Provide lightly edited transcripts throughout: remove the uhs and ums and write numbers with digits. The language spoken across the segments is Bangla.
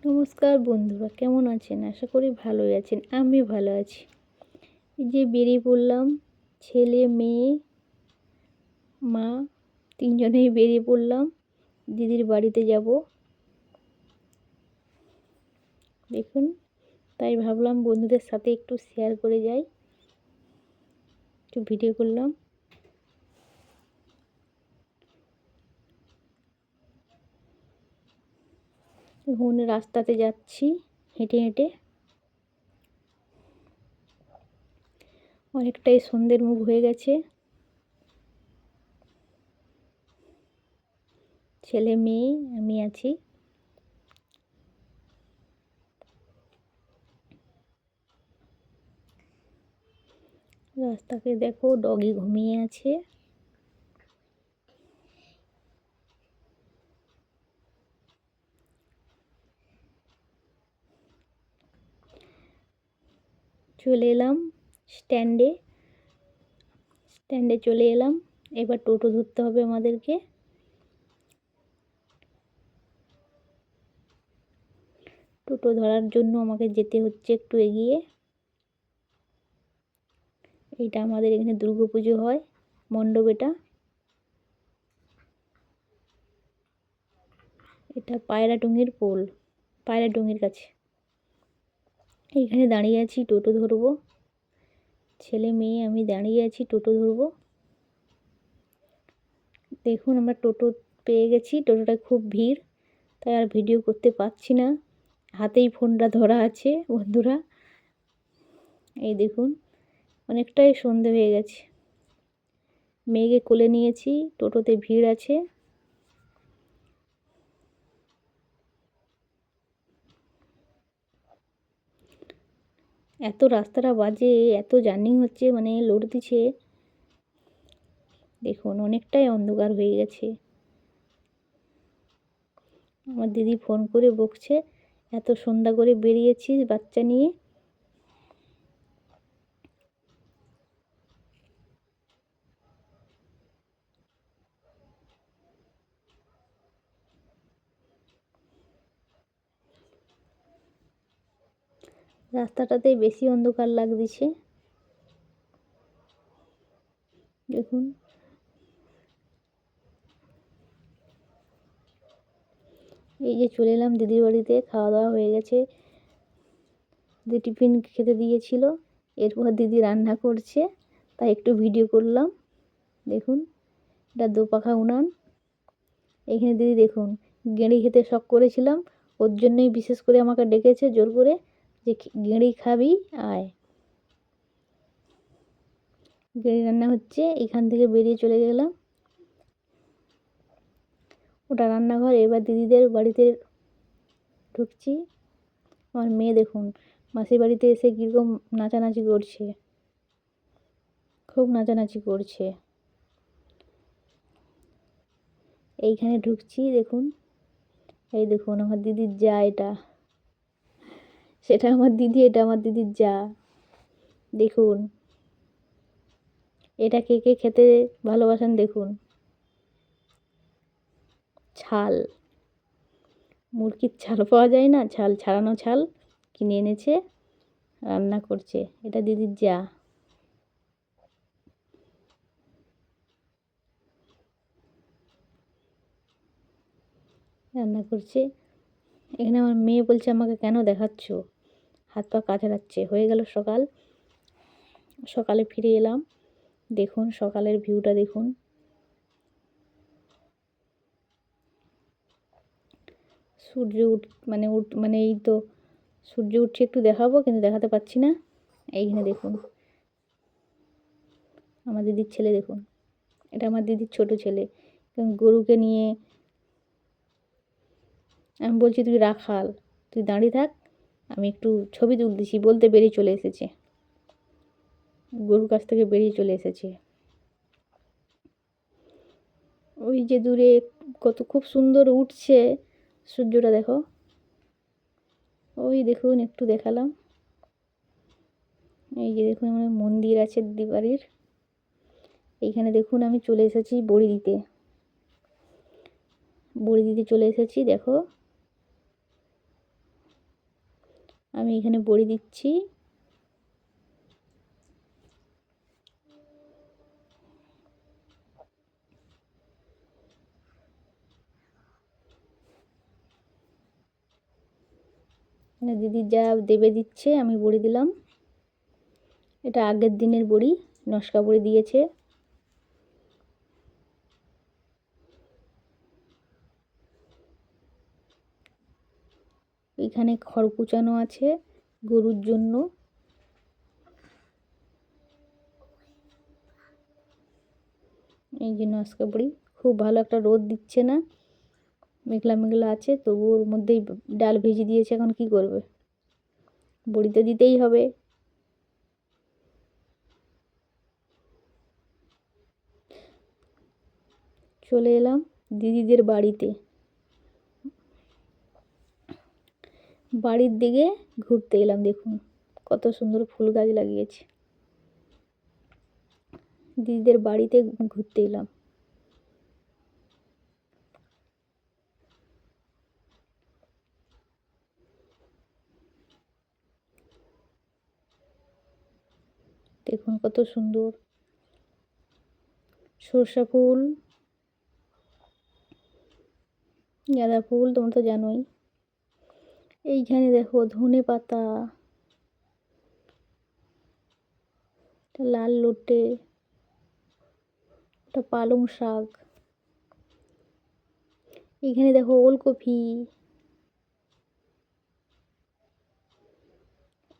নমস্কার বন্ধুরা, কেমন আছেন? আশা করি ভালোই আছেন। আমি ভালো আছি। এই যে বেরিয়ে পড়লাম, ছেলে, মেয়ে, মা তিনজনেই বেরিয়ে পড়লাম দিদির বাড়িতে যাব। দেখুন, তাই ভাবলাম বন্ধুদের সাথে একটু শেয়ার করে যাই, একটু ভিডিও করলাম। এখন রাস্তাতে যাচ্ছি হেঁটে হেঁটে। অনেকটাই সন্ধ্যের মুখ হয়ে গেছে। ছেলে, মেয়ে, আমি আছি। রাস্তাকে দেখো, ডগি ঘুমিয়ে আছে। চলে এলাম স্ট্যান্ডে। চলে এলাম। এবার টোটো ধরতে হবে আমাদেরকে। টোটো ধরার জন্য আমাকে যেতে হচ্ছে একটু এগিয়ে। এটা আমাদের এখানে দুর্গাপুজো হয়, মণ্ডপ এটা। এটা পায়রাটুঙ্গির পোল, পায়রাটুঙ্গির কাছে। এইখানে দাঁড়িয়ে আছি, টোটো ধরবো। ছেলে, মেয়ে, আমি দাঁড়িয়ে আছি, টোটো ধরবো। দেখুন, আমরা টোটো পেয়ে গেছি। টোটোটা খুব ভিড়, তাই আর ভিডিও করতে পারছি না। হাতেই ফোনটা ধরা আছে বন্ধুরা। এই দেখুন, অনেকটাই সন্ধে হয়ে গেছে। মেয়েকে কোলে নিয়েছি, টোটোতে ভিড় আছে। এত রাস্তাটা বাজে, এত জার্নি হচ্ছে, মানে লোড দিচ্ছে। দেখুন, অনেকটাই অন্ধকার হয়ে গেছে। আমার দিদি ফোন করে বকছে, এত সন্ধ্যা করে বেরিয়েছিস বাচ্চা নিয়ে। রাস্তাটাতে বেশি অন্ধকার লাগছে। দেখুন, এই যে চলে এলাম দিদির বাড়িতে। খাওয়া দাওয়া হয়ে গেছে। দিদি টিফিন খেতে দিয়েছিল, এরপর দিদি রান্না করছে, তাই একটু ভিডিও করলাম। দেখুন, এটা দোপাখা উনান। এইখানে দিদি দেখুন, গেঁড়ি খেতে শখ করেছিলাম, ওর জন্যই বিশেষ করে আমাকে ডেকেছে জোর করে, যে গেঁড়ি খাবি আয়। গেঁড়ি রান্না হচ্ছে, এখান থেকে বেরিয়ে চলে গেলাম। ওটা রান্নাঘর। এবার দিদিদের বাড়িতে ঢুকছি। আমার মেয়ে দেখুন, মাসির বাড়িতে এসে কীরকম নাচানাচি করছে, খুব নাচানাচি করছে। এইখানে ঢুকছি, দেখুন। এই দেখুন, আমার দিদির যা, এটা সেটা আমার দিদি, এটা আমার দিদির যা। দেখুন, এটা কে কে খেতে ভালোবাসেন দেখুন। ছাল, মুরগির ছাল পাওয়া যায় না, ছাল ছাড়ানো ছাল কিনে এনেছে, রান্না করছে। এটা দিদির যা। রান্না করছে। এখানে আমার মেয়ে বলছে, আমাকে কেন দেখাচ্ছ? হাত পা কাচড়াচ্ছে। হয়ে গেল সকাল। সকালে ফিরে এলাম। দেখুন, সকালের ভিউটা দেখুন। সূর্য মানে এই তো সূর্য উঠছে, একটু দেখাবো কিন্তু দেখাতে পাচ্ছি না। এইখানে দেখুন, আমার দিদির ছেলে দেখুন। এটা আমার দিদির ছোট ছেলে। গরুকে নিয়ে আমি বলছি, তুই রাখাল, তুই দাঁড়িয়ে থাক, আমি একটু ছবি তুলতেছি বলতে বেরিয়ে চলে এসেছে। গরুর কাছ থেকে বেরিয়ে চলে এসেছে। ওই যে দূরে কত খুব সুন্দর উঠছে সূর্যটা, দেখো। ওই দেখুন, একটু দেখালাম। এই যে দেখুন, আমার মন্দির আছে দিদি বাড়ির। এইখানে দেখুন, আমি চলে এসেছি বড়ি দিতে। চলে এসেছি, দেখো। আমি এখানে বড়ি দিচ্ছি। দিদি যা দেবে দিচ্ছে, আমি বড়ি দিলাম। এটা আগের দিনের বড়ি, নস্কা বড়ি দিয়েছে। এখানে খড় কুচানো আছে গরুর জন্য। এই যে নস্কা বড়ি, খুব ভালো একটা রোদ দিচ্ছে না, মেঘলা মেঘলা আছে, তবু ওর মধ্যেই ডাল ভেজে দিয়েছে। এখন কি করবে, বড়ি তো দিতেই হবে। চলে এলাম দিদিদের বাড়িতে, বাড়ির দিকে ঘুরতে এলাম। দেখুন কত সুন্দর ফুল গাছ লাগিয়েছে। দিদিদের বাড়িতে ঘুরতে এলাম। দেখুন কত সুন্দর সরষা ফুল, গাঁদা ফুল, তোমরা তো জানোই। এইখানে দেখো ধনে পাতা, লাল লোটে, এটা পালং শাক। এইখানে দেখো ওলকপি,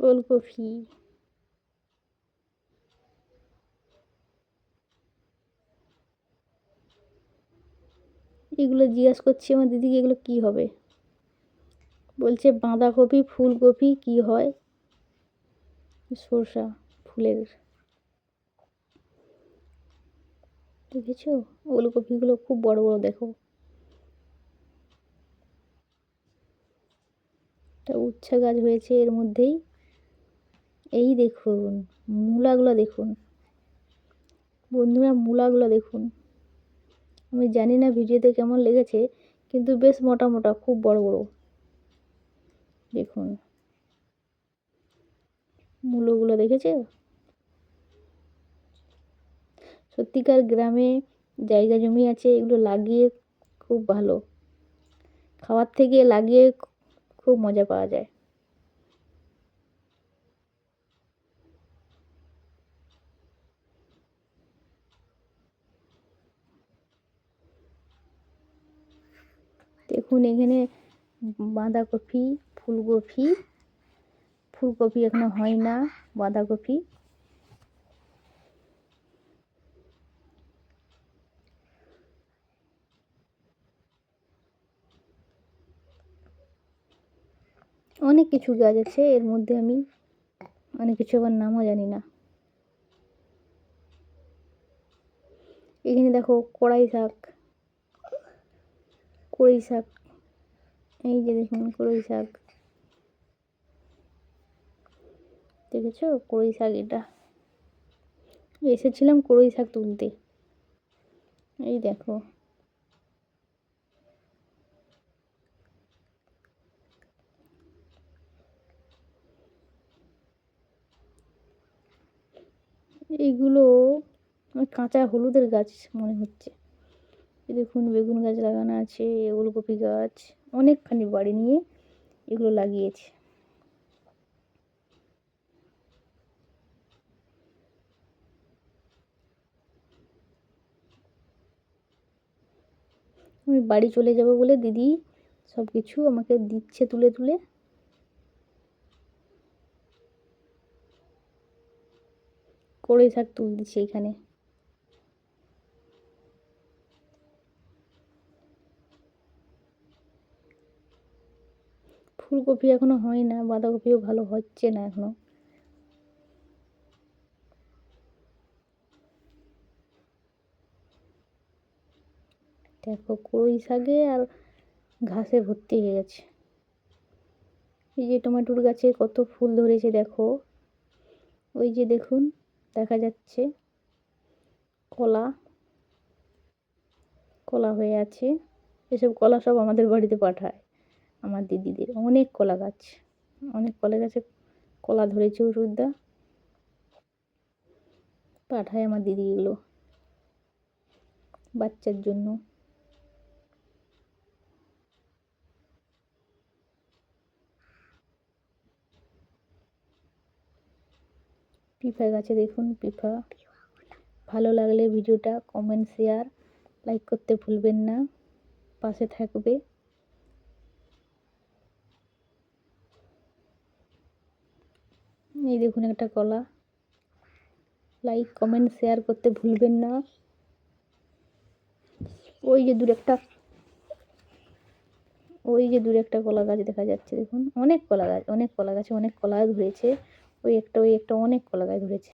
ওলকপি। এগুলো জিজ্ঞাসা করছি আমার দিদিকে, এগুলো কি হবে? বলছে বাঁধাকপি, ফুলকপি কি হয়? সরষা ফুলের, দেখেছো? ওলকপিগুলো খুব বড় বড়, দেখো। একটা উচ্ছে গাছ হয়েছে এর মধ্যেই। এই দেখুন মূলাগুলো, দেখুন বন্ধুরা, মূলাগুলো দেখুন। আমি জানি না ভিডিওতে কেমন লেগেছে, কিন্তু বেশ মোটা মোটা, খুব বড় বড়। দেখুন মূলগুলো, দেখেছে? সত্যিকার গ্রামে জায়গা জমি আছে, এগুলো লাগিয়ে খুব ভালো, খাওয়ার থেকে লাগিয়ে খুব মজা পাওয়া যায়। দেখুন এখানে বাঁধাকপি, ফুলকপি, ফুলকপি এখনো হয় না, বাঁধাকপি। অনেক কিছু গাছ আছে এর মধ্যে, আমি অনেক কিছু আবার নামও জানি না। এখানে দেখো কড়াই শাক, কড়াই শাক, এই যে দেখুন কড়াই শাক, দেখেছো? কড়াই শাক, এটা এসেছিলাম কড়াই শাক তুলতে। এই দেখো, এইগুলো কাঁচা হলুদের গাছ মনে হচ্ছে। দেখুন বেগুন গাছ লাগানো আছে, ওলকপি গাছ, অনেকখানি বাড়ি নিয়ে এগুলো লাগিয়েছে। আমি বাড়ি চলে যাব বলে দিদি সব কিছু আমাকে দিচ্ছে তুলে তুলে। কড়াই শাক তুলছি এখানে। ফুলকপি এখনো হয় না, বাঁধাকপিও ভালো হচ্ছে না এখনো। দেখো কড়াই শাকে আর ঘাসে ভর্তি হয়ে গেছে। এই যে টমেটোর গাছে কত ফুল ধরেছে দেখো, ওই যে দেখুন দেখা যাচ্ছে কলা, কলা হয়ে আছে। এসব কলা সব আমাদের বাড়িতে পাঠায়, আমার দিদিদের অনেক কলা গাছ। অনেক কলা গাছে কলা ধরেছে ওষুধটা পাঠায় আমার দিদি এগুলো বাচ্চার জন্য। পিঁপা গাছে দেখুন পিঁপা। ভালো লাগলে ভিডিওটা কমেন্ট শেয়ার লাইক করতে ভুলবেন না, পাশে থাকবে। এই দেখুন একটা কলা, লাইক কমেন্ট শেয়ার করতে ভুলবেন না। ওই যে দূরে একটা কলা গাছ দেখা যাচ্ছে দেখুন, অনেক কলা গাছ, অনেক কলা গাছে অনেক কলা ধরেছে। ওই একটা অনেক কলা গাছ ধরেছে।